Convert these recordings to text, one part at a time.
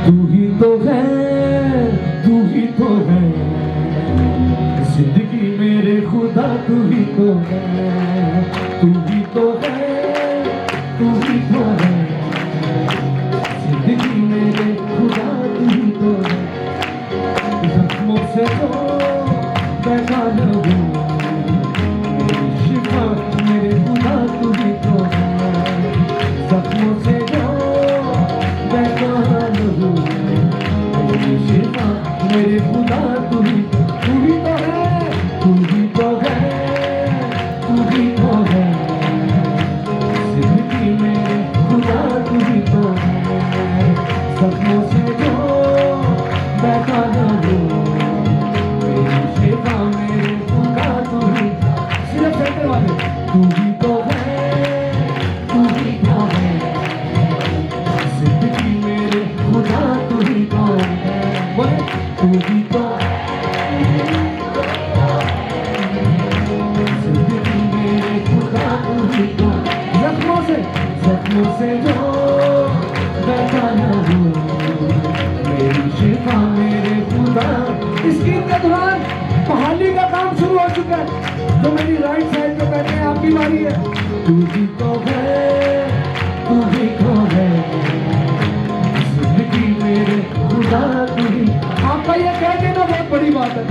तू ही तो है, तू ही तो है जिंदगी मेरे खुदा, तू ही तो है, तू ही तो है, तू ही तो है जिंदगी मेरे खुदा, तू ही तो है। जख्मों से तो बैठा न हूँ, मेरी शिफा मेरे खुदा, तू ही तो है। जख्मों से जो बैठा न हूँ, मेरी शिफा मेरे खुदा, तू ही तो है, तू ही तो है, तू ही तो है जिंदगी मेरे खुदा, तू ही तो है। सपनों से जो बैठा न हूँ, मेरी शिफा मेरे खुदा, तू ही। सिर्फ सेंटर वाले, तू ही तो है, तू ही तो है जिंदगी मेरे खुदा, तू ही तो है। बोले तू ही तो जिंदगी मेरे खुदा, तू ही तो। जख्मों से जो बैठा न हूँ, मेरी शिफा मेरे खुदा। इस गीत के दौरान बहाली का काम शुरू हो चुका है। जो मेरी राइट साइड पे बैठे हैं, आपकी बारी है। तू ही तो है, तू ही तो है जिंदगी मेरे खुदा, तू ही। आपका ये कह देना बहुत बड़ी बात है,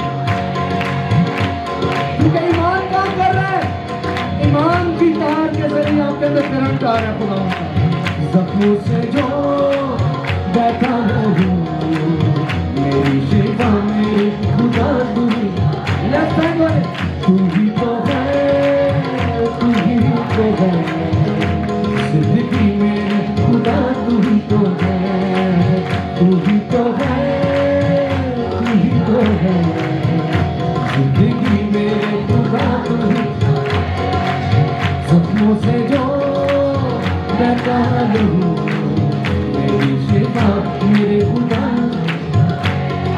क्योंकि ईमान काम कर रहा है। ईमान की तार के जरिए आपके अंदर करंट आ रहा है खुदा का। जख्मों से जो बैठा न हूँ, मेरी शिफा मेरे खुदा, तू ही। लेफ्ट हैंड वाले, तू ही तो है, तू ही तो है जिंदगी मेरे खुदा, तू ही तो है, तू ही तो है, तू ही तो है जिंदगी मेरे खुदा, तू ही। सपनों से जो बैठा न हूँ, मेरी शिफा मेरे खुदा।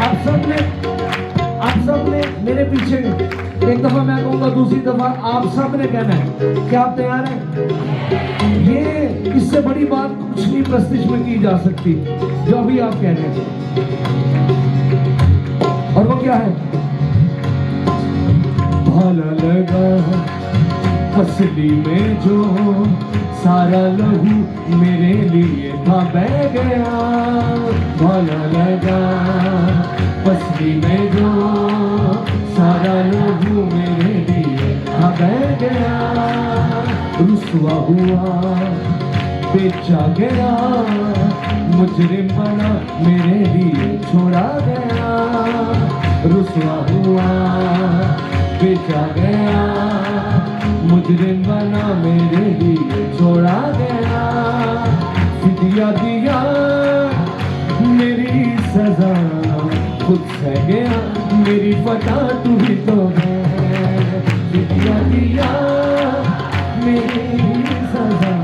आप सबने मेरे पीछे एक दफा मैं कहूँगा, दूसरी दफा आप सबने कहना है। क्या आप तैयार हैं? ये इससे बड़ी बात कुछ नहीं प्रस्तिश में की जा सकती, जो अभी आप कह रहे हैं। और वो क्या है? भाला लगा फसली में जो सारा लहू मेरे लिए था बह गया। भाला लगा फसली में जो सारा लहू मेरे लिए था बह गया। रुसवा हुआ बेचा गया, मुजरिम बना मेरे लिए छोड़ा गया। रुसवा हुआ बेचा गया, मुजरिम बना मेरे लिए छोड़ा गया। फिदिया दिया मेरी सजा, खुद सह गया मेरी फटा, तू ही तो है। फिदिया दिया मेरी सजा,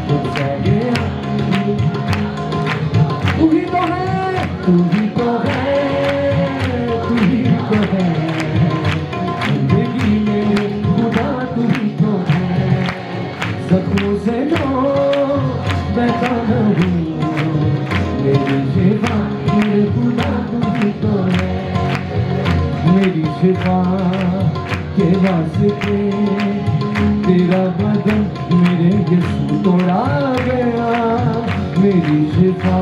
खुद सह गया। तू ही तो है, तू ही तो है, तू ही तो है जिंदगी मेरे खुदा, तू ही तो है। जख्मों से जो बैठा न हूँ, मेरी शिफा मेरे खुदा, तू ही तो है। मेरी शिफा के वास्ते तेरा बदन मेरे यीशु तोड़ा गया। मेरी शिफा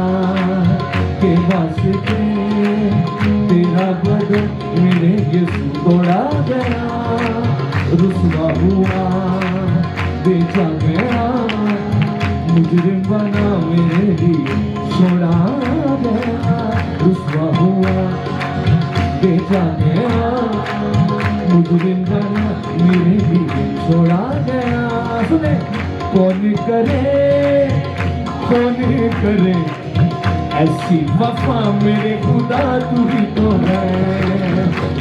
के वास्ते तेरा बदन मेरे यीशु तोड़ा गया। रुसवा हुआ बेचा गया, मुजरिम बना मेरे लिए छोड़ा गया। रुसवा हुआ बेचा गया, मुजरिम बना मेरे लिए छोड़ा गया। सुने, कौन करे ऐसी वफा मेरे खुदा, तू ही तो है।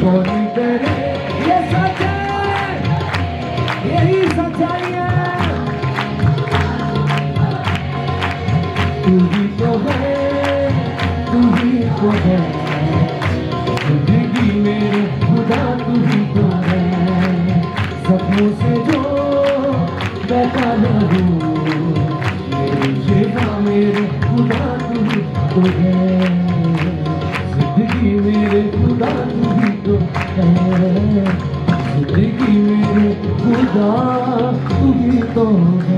कौन करे, ये सच है, यही सच्चाई है। तू ही तो है, तू ही तो है जिंदगी मेरे खुदा, तू ही तो है। सपनों से जो बैठा न हूँ, मेरी शिफा मेरे खुदा, तू ही तो है, जिंदगी मेरे खुदा तू ही तो है, जिंदगी मेरे खुदा तू ही तो है।